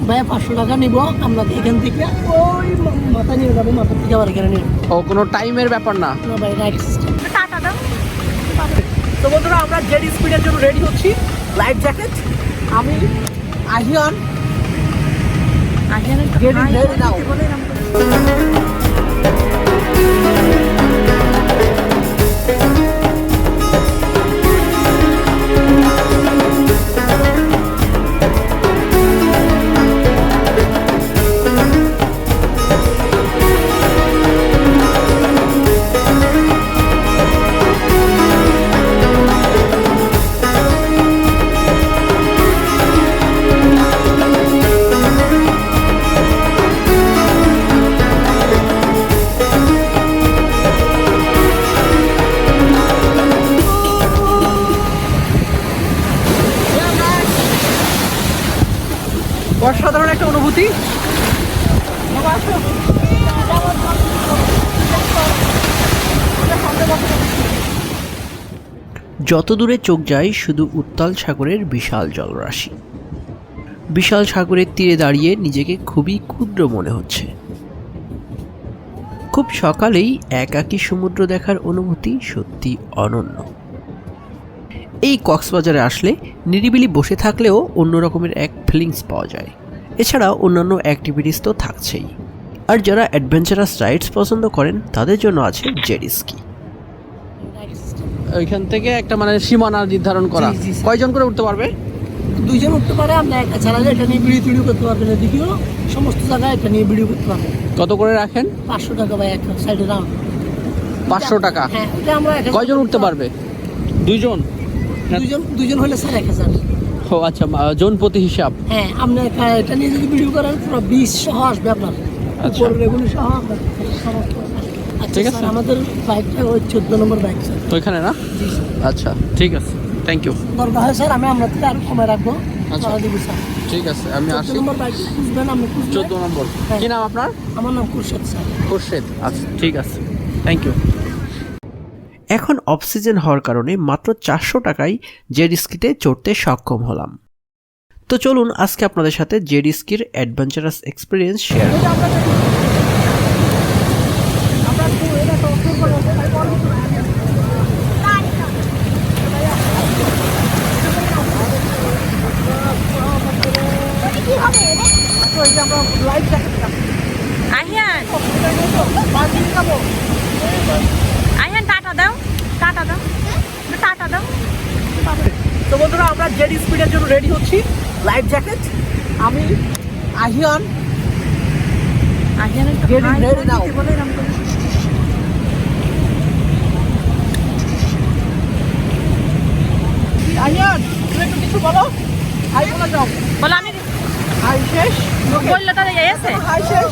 ভাই 500 টাকা নিব আমরা এখান থেকে ওই মাথা নিয়ে যাবো, মাথা থেকে আবার এখানে নিয়ে ও কোনো টাইমের ব্যাপার না। না ভাই, রাইট সিস্টেম। টাটা দাও। তো বন্ধুরা আমরা জেট স্পিডের জন্য রেডি হচ্ছি। লাইফ জ্যাকেট আমি আহিয়ান গেট ইন রেডি নাও। অসাধারণ একটা অনুভূতি। যত দূরে চোখ যায় শুধু উত্তাল সাগরের বিশাল জলরাশি। বিশাল সাগরের তীরে দাঁড়িয়ে নিজেকে খুবই ক্ষুদ্র মনে হচ্ছে। খুব সকালেই একাকী সমুদ্র দেখার অনুভূতি সত্যি অনন্য। এই কক্সবাজারে আসলে নিরিবিলি বসে থাকলেও অন্য রকমের এক ফিলিংস পাওয়া যায়। এছাড়া অন্যান্য অ্যাক্টিভিটিস তো থাকছেই। আর যারা অ্যাডভেঞ্চারাস রাইডস পছন্দ করেন তাদের জন্য আছে জেট স্কি। ওইখান থেকে একটা মানে সীমানা নির্ধারণ করা। কয়জন করে উঠতে পারবে? 2 জন উঠতে পারে। আমরা একটা চালালে এটা নিয়ে ভিডিও টিডিও করতে পারবেন, এদিকেও সমস্ত জায়গায় এটা নিয়ে ভিডিও করতে পারবেন। কত করে রাখেন? 500 টাকা ভাই, এক সাইডে রাউন্ড 500 টাকা। হ্যাঁ, এটা আমরা কয়জন উঠতে পারবে? 2 জন? 2 জন হলে স্যার 1000। ও আচ্ছা, জন প্রতি হিসাব। হ্যাঁ, আপনি এটা নিয়ে যদি ভিডিও করেন পুরো 20 সহ আসবে আপনার। আচ্ছা, এগুলো সহ আপনার সমস্ত। ঠিক আছে, আমাদের বাইকটা ওই 14 নম্বর বাইক স্যার, ওইখানে না? জি স্যার। আচ্ছা ঠিক আছে, থ্যাংক ইউ। দরকার হয় স্যার আমরা থেকে আরো কমে রাখবো। আচ্ছা দিব স্যার। ঠিক আছে, আমি 14 আসি। নম্বর বাইক খুঁজবেন, আপনি খুঁজবেন। 14 নম্বর। হ্যাঁ। কি নাম আপনার? আমার নাম খুরশেদ স্যার। খুরশেদ। আচ্ছা ঠিক আছে, থ্যাংক ইউ। এখন অফ সিজন হওয়ার কারণে মাত্র 400 টাকায় জেট স্কিতে চড়তে সক্ষম হলাম। তো চলুন আজকে আপনাদের সাথে জেট স্কির অ্যাডভেঞ্চারাস এক্সপিরিয়েন্স শেয়ার করি। আহিয়ান টাটা দাও, টাটা দাও, টাটা দাও। তো বন্ধুরা আমরা জেট স্পিডের জন্য রেডি হচ্ছি। লাইফ জ্যাকেট আমি আহিয়ান গেট ইন রেডি নাও। আহিয়ান তুমি একটু কিছু বলো। হাই বলে যাও। বলো আমি হাই শেষ। বললে তো আছে। হাই শেষ।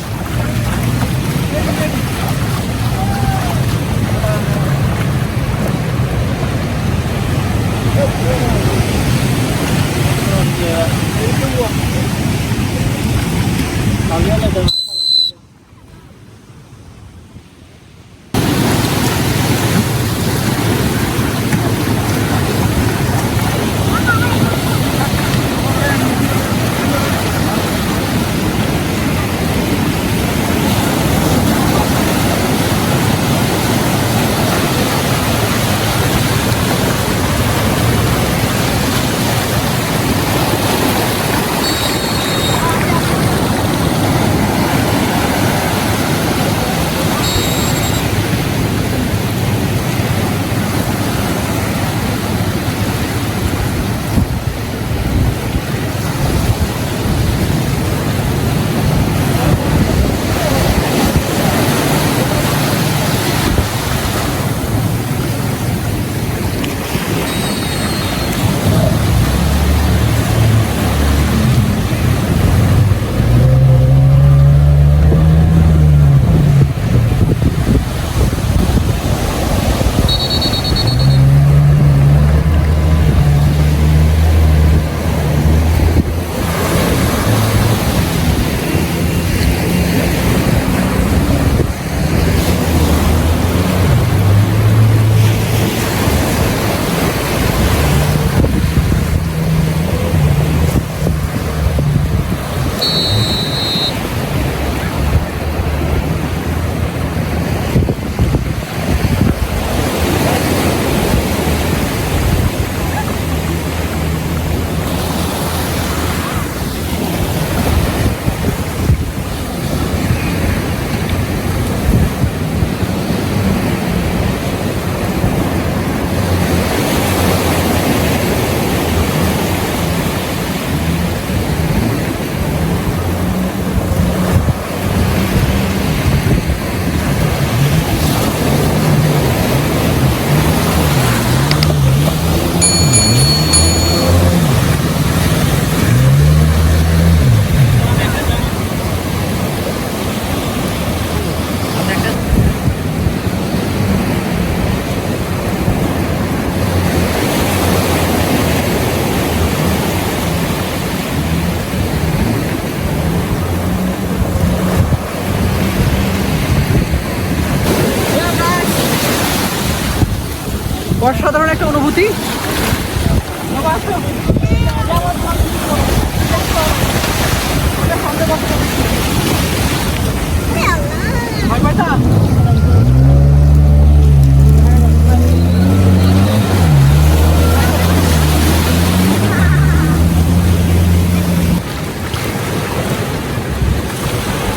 অসাধারণ একটা অনুভূতি।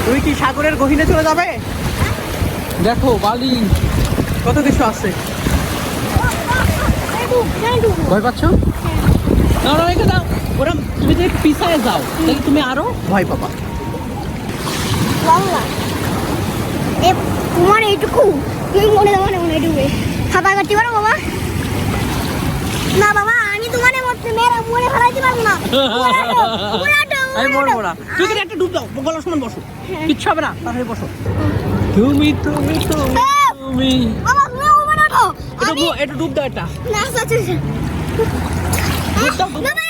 তুমি কি সাগরের গহীনে চলে যাবে? দেখো বালি, কত কিছু আছে। ভয় পাচ্ছ? না না, রেখে দাও। ওরা তুমি যদি পিছায় যাও তাহলে তুমি আরো ভয় পাবা। তোমার এইটুকু তুমি মনে ডুবে সাঁতার কাটতে পারো বাবা? না বাবা, আমি তোমার মনে ফেলাইতে পারবো না। আমি মরবো না। তুই কিন্তু একটা ডুব দাও, গলার সমান বসো, কিচ্ছু হবে না, তাহলে বসো। তুমি তুমি তুমি তুমি বাবা তুমি ওখানে ওঠো। এটা ডুব দাও, এটা না আচ্ছা ডুব দাও, ডুব দাও। বাবা